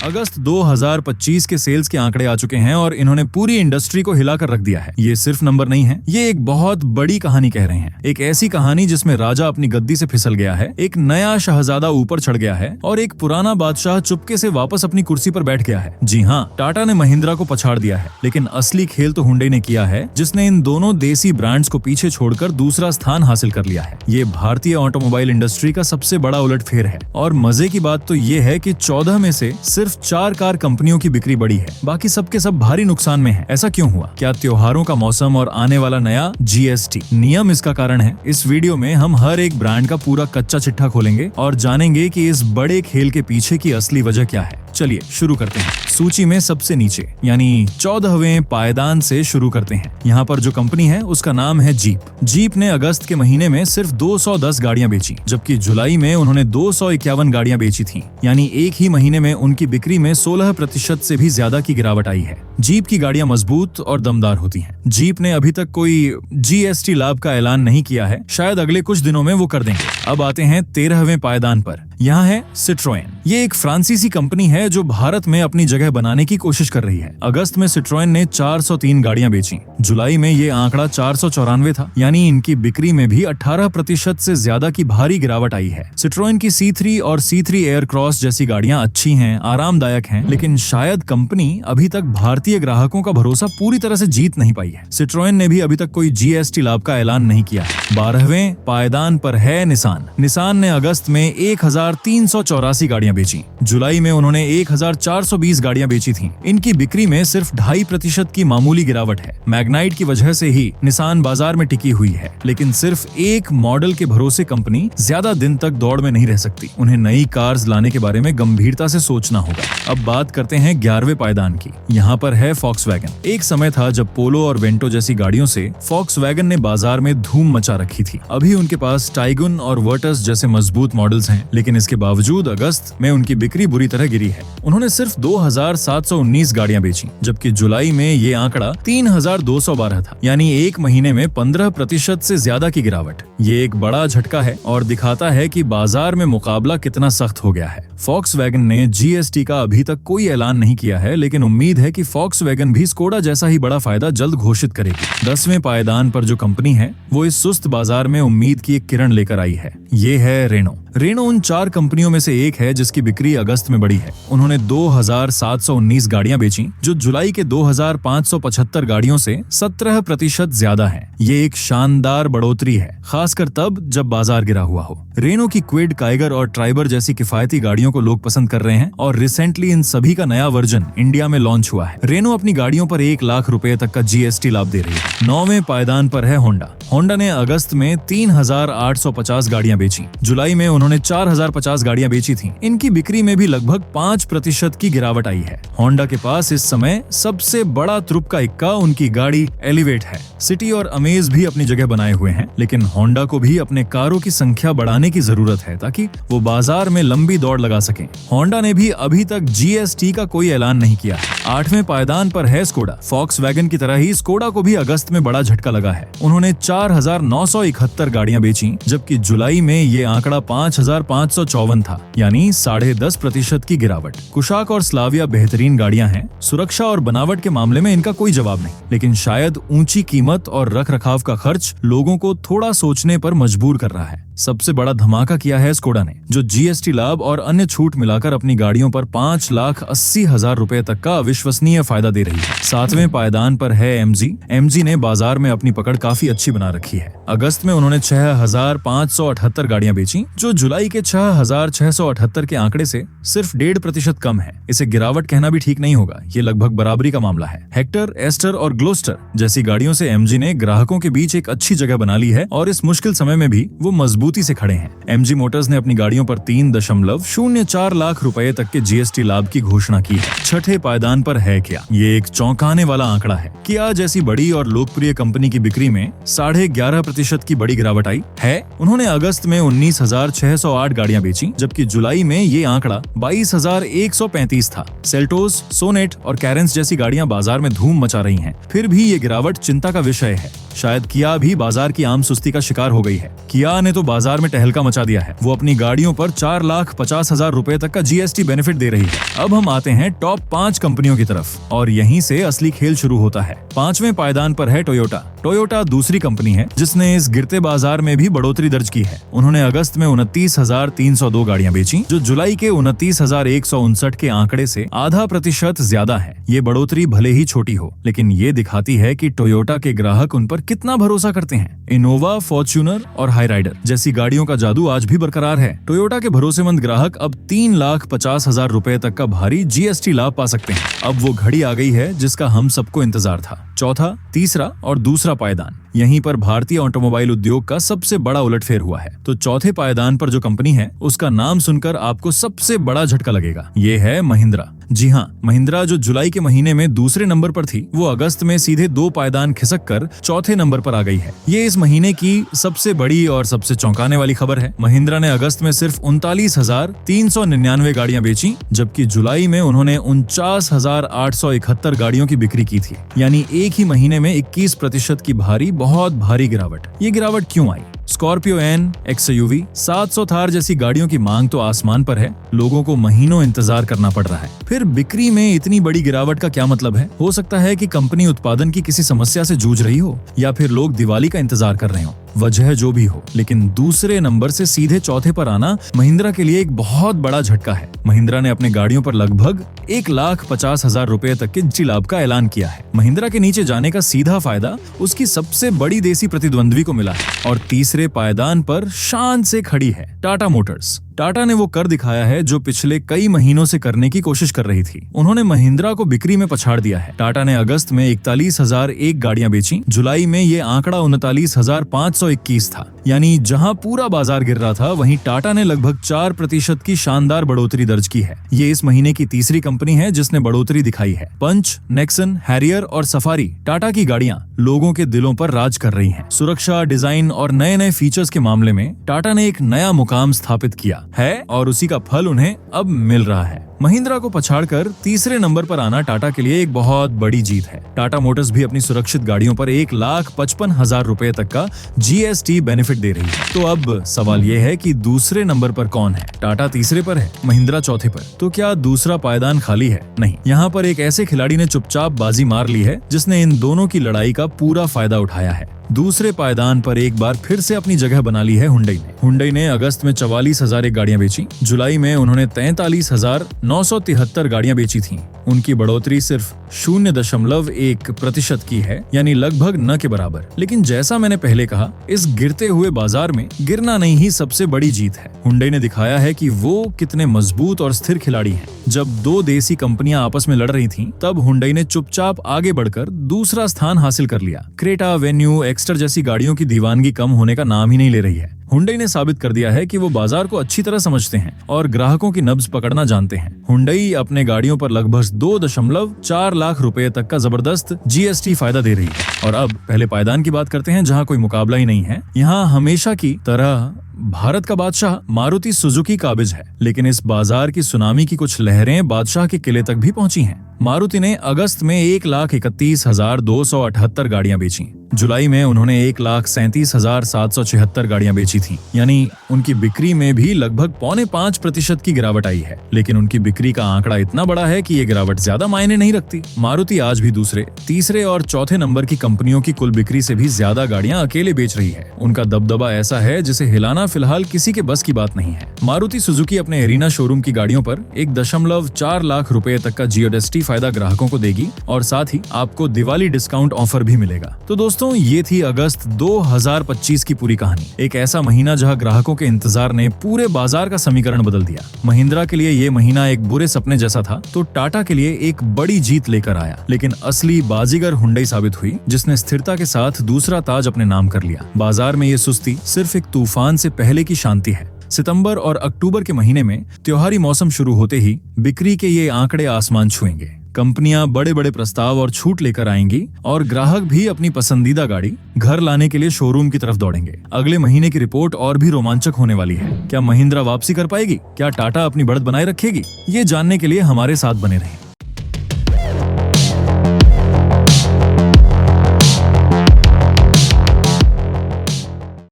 अगस्त 2025 के सेल्स के आंकड़े आ चुके हैं और इन्होंने पूरी इंडस्ट्री को हिलाकर रख दिया है। ये सिर्फ नंबर नहीं है, ये एक बहुत बड़ी कहानी कह रहे हैं। एक ऐसी कहानी जिसमें राजा अपनी गद्दी से फिसल गया है, एक नया शहजादा ऊपर चढ़ गया है और एक पुराना बादशाह चुपके से वापस अपनी कुर्सी पर बैठ गया है। जी हाँ, टाटा ने महिंद्रा को पछाड़ दिया है, लेकिन असली खेल तो हुंडई ने किया है, जिसने इन दोनों देसी ब्रांड्स को पीछे छोड़कर दूसरा स्थान हासिल कर लिया है। ये भारतीय ऑटोमोबाइल इंडस्ट्री का सबसे बड़ा उलटफेर है। और मजे की बात तो ये है कि 14 में से सिर्फ 4 कार कंपनियों की बिक्री बढ़ी है, बाकी सबके सब भारी नुकसान में है। ऐसा क्यों हुआ? क्या त्योहारों का मौसम और आने वाला नया जीएसटी नियम इसका कारण है? इस वीडियो में हम हर एक ब्रांड का पूरा कच्चा चिट्ठा खोलेंगे और जानेंगे कि इस बड़े खेल के पीछे की असली वजह क्या है। चलिए शुरू करते हैं। सूची में सबसे नीचे यानी 14वें पायदान से शुरू करते हैं। यहाँ पर जो कंपनी है उसका नाम है जीप। जीप ने अगस्त के महीने में सिर्फ 210 गाड़ियां बेची, जबकि जुलाई में उन्होंने 251 गाड़ियां बेची थी। यानी एक ही महीने में उनकी बिक्री में 16% से भी ज्यादा की गिरावट आई है। जीप की गाड़ियां मजबूत और दमदार होती हैं। जीप ने अभी तक कोई जीएसटी लाभ का ऐलान नहीं किया है, शायद अगले कुछ दिनों में वो कर देंगे। अब आते हैं 13वें पायदान पर। यहाँ है सिट्रोएन। ये एक फ्रांसीसी कंपनी है जो भारत में अपनी जगह बनाने की कोशिश कर रही है। अगस्त में सिट्रोएन ने 403 गाड़ियां बेची। जुलाई में ये आंकड़ा 494 था, यानी इनकी बिक्री में भी 18% से ज्यादा की भारी गिरावट आई है। सिट्रोएन की C3 और C3 एयर क्रॉस जैसी गाड़ियां अच्छी हैं, आरामदायक हैं, लेकिन शायद कंपनी अभी तक भारतीय ग्राहकों का भरोसा पूरी तरह से जीत नहीं पाई है। सिट्रोएन ने भी अभी तक कोई जीएसटी लाभ का ऐलान नहीं किया है। 12वें पायदान पर है निसान। निसान ने अगस्त में 1384 गाड़ियां बेची। जुलाई में उन्होंने 1420 गाड़ियां बेची थीं। इनकी बिक्री में सिर्फ 2.5% की मामूली गिरावट है। मैग्नाइट की वजह से ही निसान बाजार में टिकी हुई है, लेकिन सिर्फ एक मॉडल के भरोसे कंपनी ज्यादा दिन तक दौड़ में नहीं रह सकती। उन्हें नई कार्स लाने के बारे में गंभीरता से सोचना होगा। अब बात करते हैं 11वें पायदान की। यहाँ पर है फॉक्सवैगन। एक समय था जब पोलो और वेंटो जैसी गाड़ियों से फॉक्सवैगन ने बाजार में धूम मचा रखी थी। अभी उनके पास टाइगुन और वर्टस जैसे मजबूत मॉडल्स हैं, लेकिन इसके बावजूद अगस्त में उनकी बिक्री बुरी तरह गिरी है। उन्होंने सिर्फ 2719 गाड़ियां बेची, जबकि जुलाई में ये आंकड़ा 3212 था, यानी एक महीने में 15% से ज्यादा की गिरावट। ये एक बड़ा झटका है और दिखाता है कि बाजार में मुकाबला कितना सख्त हो गया है। फॉक्सवैगन ने जीएसटी का अभी तक कोई ऐलान नहीं किया है, लेकिन उम्मीद है कि फॉक्सवैगन भी स्कोडा जैसा ही बड़ा फायदा जल्द घोषित करेगी। 10वें पायदान पर जो कंपनी है वो इस सुस्त बाजार में उम्मीद की एक किरण लेकर आई है। ये है रेनो। रेनो उन 4 कंपनियों में से एक है जिसकी बिक्री अगस्त में बढ़ी है। उन्होंने 2719 गाड़ियां बेची, जो जुलाई के 2575 गाड़ियों से 17% ज्यादा है। ये एक शानदार बढ़ोतरी है, खासकर तब जब बाजार गिरा हुआ हो। रेनो की क्विड, काइगर और ट्राइबर जैसी किफायती गाड़ियों को लोग पसंद कर रहे हैं और रिसेंटली इन सभी का नया वर्जन इंडिया में लॉन्च हुआ है। रेनो अपनी गाड़ियों पर 1 लाख रुपए तक का जीएसटी लाभ दे रही है। 9वें पायदान पर है होंडा। होंडा ने अगस्त में 3850 गाड़ियां बेची। जुलाई में उन्होंने 4050 गाड़ियां बेची थीं। इनकी बिक्री में भी लगभग 5% की गिरावट आई है। होंडा के पास इस समय सबसे बड़ा तुरुप का इक्का उनकी गाड़ी एलिवेट है। सिटी और अमेज भी अपनी जगह बनाए हुए हैं, लेकिन होंडा को भी अपने कारों की संख्या बढ़ाने की जरूरत है ताकि वो बाजार में लंबी दौड़ लगा सकें। होंडा ने भी अभी तक जीएसटी का कोई ऐलान नहीं किया। 8वें पायदान पर है स्कोडा। फॉक्सवैगन की तरह ही स्कोडा को भी अगस्त में बड़ा झटका लगा है। उन्होंने 4971 गाड़ियां बेची, जबकि जुलाई में ये आंकड़ा 5554 था, यानी 10.5% की गिरावट। कुशाक और स्लाविया बेहतरीन गाड़ियां हैं। सुरक्षा और बनावट के मामले में इनका कोई जवाब नहीं, लेकिन शायद ऊंची कीमत और रखरखाव का खर्च लोगों को थोड़ा सोचने पर मजबूर कर रहा है। सबसे बड़ा धमाका किया है स्कोडा ने, जो जीएसटी लाभ और अन्य छूट मिलाकर अपनी गाड़ियों पर 5,80,000 रुपए तक का अविश्वसनीय फायदा दे रही है। 7वें पायदान पर है एमजी। एमजी ने बाजार में अपनी पकड़ काफी अच्छी बना रखी है। अगस्त में उन्होंने 6578 गाड़ियां बेची, जो जुलाई के 6678 के आंकड़े से सिर्फ 1.5% कम है। इसे गिरावट कहना भी ठीक नहीं होगा, ये लगभग बराबरी का मामला है। हेक्टर, एस्टर और ग्लोस्टर जैसी गाड़ियों से एमजी ने ग्राहकों के बीच एक अच्छी जगह बना ली है और इस मुश्किल समय में भी वो मजबूती से खड़े हैं। एमजी मोटर्स ने अपनी गाड़ियों पर 3.04 लाख रुपए तक के जीएसटी लाभ की घोषणा की है। छठे पायदान पर है किया। ये एक चौंकाने वाला आंकड़ा है। किया जैसी बड़ी और लोकप्रिय कंपनी की बिक्री में 11.5% की बड़ी गिरावट आई है। उन्होंने अगस्त में 19,608 गाड़ियां बेची, जबकि जुलाई में ये आंकड़ा 22,135 था। सेल्टोस, सोनेट और कैरेंस जैसी गाड़ियां बाजार में धूम मचा रही हैं। फिर भी ये गिरावट चिंता का विषय है। शायद किया भी बाजार की आम सुस्ती का शिकार हो गई है। किया ने तो बाजार में तहलका मचा दिया है। वो अपनी गाड़ियों पर 4,50,000 रुपए तक का जीएसटी बेनिफिट दे रही है। अब हम आते हैं टॉप 5 कंपनियों की तरफ और यहीं से असली खेल शुरू होता है। 5वें पायदान पर है टोयोटा। टोयोटा दूसरी कंपनी है जिसने इस गिरते बाजार में भी बढ़ोतरी दर्ज की है। उन्होंने अगस्त में 29,302 गाड़ियां बेची, जो जुलाई के 29,159 के आंकड़े से आधा प्रतिशत ज्यादा है। ये बढ़ोतरी भले ही छोटी हो, लेकिन ये दिखाती है कि टोयोटा के ग्राहक उन पर कितना भरोसा करते हैं। इनोवा, फॉर्च्यूनर और हाईराइडर जैसी गाड़ियों का जादू आज भी बरकरार है। टोयोटा के भरोसेमंद ग्राहक अब 3,50,000 रुपए तक का भारी जीएसटी लाभ पा सकते हैं। अब वो घड़ी आ गई है जिसका हम सबको इंतजार था। चौथा, तीसरा और दूसरा पायदान, यहीं पर भारतीय ऑटोमोबाइल उद्योग का सबसे बड़ा उलटफेर हुआ है। तो चौथे पायदान पर जो कंपनी है उसका नाम सुनकर आपको सबसे बड़ा झटका लगेगा। ये है महिंद्रा। जी हाँ, महिंद्रा जो जुलाई के महीने में दूसरे नंबर पर थी, वो अगस्त में सीधे 2 पायदान खिसक कर चौथे नंबर पर आ गई है। ये इस महीने की सबसे बड़ी और सबसे चौंकाने वाली खबर है। महिंद्रा ने अगस्त में सिर्फ 39,399 गाड़ियां बेची, जबकि जुलाई में उन्होंने 49,871 गाड़ियों की बिक्री की थी। यानी एक ही महीने में 21% की बहुत भारी गिरावट। ये गिरावट क्यों आई? स्कॉर्पियो एन, एक्सयूवी, 700 थार जैसी गाड़ियों की मांग तो आसमान पर है, लोगों को महीनों इंतजार करना पड़ रहा है। फिर बिक्री में इतनी बड़ी गिरावट का क्या मतलब है? हो सकता है कि कंपनी उत्पादन की किसी समस्या से जूझ रही हो, या फिर लोग दिवाली का इंतजार कर रहे हो। वजह जो भी हो, लेकिन दूसरे नंबर से सीधे चौथे पर आना महिंद्रा के लिए एक बहुत बड़ा झटका है। महिंद्रा ने अपने गाड़ियों पर लगभग 1,50,000 रुपए तक के जीएसटी लाभ का ऐलान किया है। महिंद्रा के नीचे जाने का सीधा फायदा उसकी सबसे बड़ी देसी प्रतिद्वंद्वी को मिला है। और तीसरे पायदान पर शान से खड़ी है टाटा मोटर्स। टाटा ने वो कर दिखाया है जो पिछले कई महीनों से करने की कोशिश कर रही थी। उन्होंने महिंद्रा को बिक्री में पछाड़ दिया है। टाटा ने अगस्त में 41,001 गाड़ियां बेची, जुलाई में ये आंकड़ा 39,521 था। यानी जहां पूरा बाजार गिर रहा था, वहीं टाटा ने लगभग 4% की शानदार बढ़ोतरी दर्ज की है। ये इस महीने की तीसरी कंपनी है जिसने बढ़ोतरी दिखाई है। पंच, नेक्सन, हैरियर और सफारी टाटा की गाड़ियां लोगों के दिलों पर राज कर रही हैं। सुरक्षा, डिजाइन और नए नए फीचर्स के मामले में टाटा ने एक नया मुकाम स्थापित किया है और उसी का फल उन्हें अब मिल रहा है। महिंद्रा को पछाड़कर तीसरे नंबर पर आना टाटा के लिए एक बहुत बड़ी जीत है। टाटा मोटर्स भी अपनी सुरक्षित गाड़ियों पर 1,55,000 रुपए तक का जीएसटी बेनिफिट दे रही है। तो अब सवाल ये है कि दूसरे नंबर पर कौन है? टाटा तीसरे पर है, महिंद्रा चौथे पर। तो क्या दूसरा पायदान खाली है? नहीं, यहाँ पर एक ऐसे खिलाड़ी ने चुपचाप बाजी मार ली है जिसने इन दोनों की लड़ाई का पूरा फायदा उठाया है। दूसरे पायदान पर एक बार फिर से अपनी जगह बना ली है हुंडई ने। हुंडई ने अगस्त में 44,001 गाड़ियां बेची, जुलाई में उन्होंने 43,973 गाड़ियां बेची थीं। उनकी बढ़ोतरी सिर्फ 0.1% की है, यानी लगभग न के बराबर। लेकिन जैसा मैंने पहले कहा, इस गिरते हुए बाजार में गिरना नहीं ही सबसे बड़ी जीत है। हुंडई ने दिखाया है कि वो कितने मजबूत और स्थिर खिलाड़ी हैं। जब 2 देसी कंपनियां आपस में लड़ रही थीं, तब हुंडई ने चुपचाप आगे बढ़कर दूसरा स्थान हासिल कर लिया। क्रेटा, वेन्यू, एक्स्टर जैसी गाड़ियों की दीवानगी कम होने का नाम ही नहीं ले रही है। हुंडई ने साबित कर दिया है कि वो बाजार को अच्छी तरह समझते हैं और ग्राहकों की नब्ज पकड़ना जानते हैं। हुंडई अपने गाड़ियों पर लगभग 2.4 लाख रुपए तक का जबरदस्त जीएसटी फायदा दे रही है। और अब पहले पायदान की बात करते हैं, जहां कोई मुकाबला ही नहीं है। यहाँ हमेशा की तरह भारत का बादशाह मारुति सुजुकी काबिज है, लेकिन इस बाजार की सुनामी की कुछ लहरें बादशाह के किले तक भी पहुंची हैं। मारुति ने अगस्त में 1,31,278 गाड़ियां बेची। जुलाई में उन्होंने 1,37,776 गाड़ियां बेची थी। यानी उनकी बिक्री में भी लगभग 4.5% की गिरावट आई है। लेकिन उनकी बिक्री का आंकड़ा इतना बड़ा है कि ये गिरावट ज्यादा मायने नहीं रखती। मारुति आज भी दूसरे, तीसरे और चौथे नंबर की कंपनियों की कुल बिक्री से भी ज्यादा गाड़ियां अकेले बेच रही है। उनका दबदबा ऐसा है जिसे हिलाना फिलहाल किसी के बस की बात नहीं है। मारुति सुजुकी अपने एरिना शोरूम की गाड़ियों पर 1.4 लाख रुपए तक का जीएसटी फायदा ग्राहकों को देगी और साथ ही आपको दिवाली डिस्काउंट ऑफर भी मिलेगा। तो दोस्तों, ये थी अगस्त 2025 की पूरी कहानी। एक ऐसा महीना जहां ग्राहकों के इंतजार ने पूरे बाजार का समीकरण बदल दिया। महिंद्रा के लिए ये महीना एक बुरे सपने जैसा था, तो टाटा के लिए एक बड़ी जीत लेकर आया। लेकिन असली बाजीगर हुंडई साबित हुई, जिसने स्थिरता के साथ दूसरा ताज अपने नाम कर लिया। बाजार में ये सुस्ती सिर्फ एक तूफान से पहले की शांति है। सितंबर और अक्टूबर के महीने में त्योहारी मौसम शुरू होते ही बिक्री के ये आंकड़े आसमान छुएंगे। कंपनियां बड़े बड़े प्रस्ताव और छूट लेकर आएंगी और ग्राहक भी अपनी पसंदीदा गाड़ी घर लाने के लिए शोरूम की तरफ दौड़ेंगे। अगले महीने की रिपोर्ट और भी रोमांचक होने वाली है। क्या महिंद्रा वापसी कर पाएगी? क्या टाटा अपनी बढ़त बनाए रखेगी? ये जानने के लिए हमारे साथ बने रहें।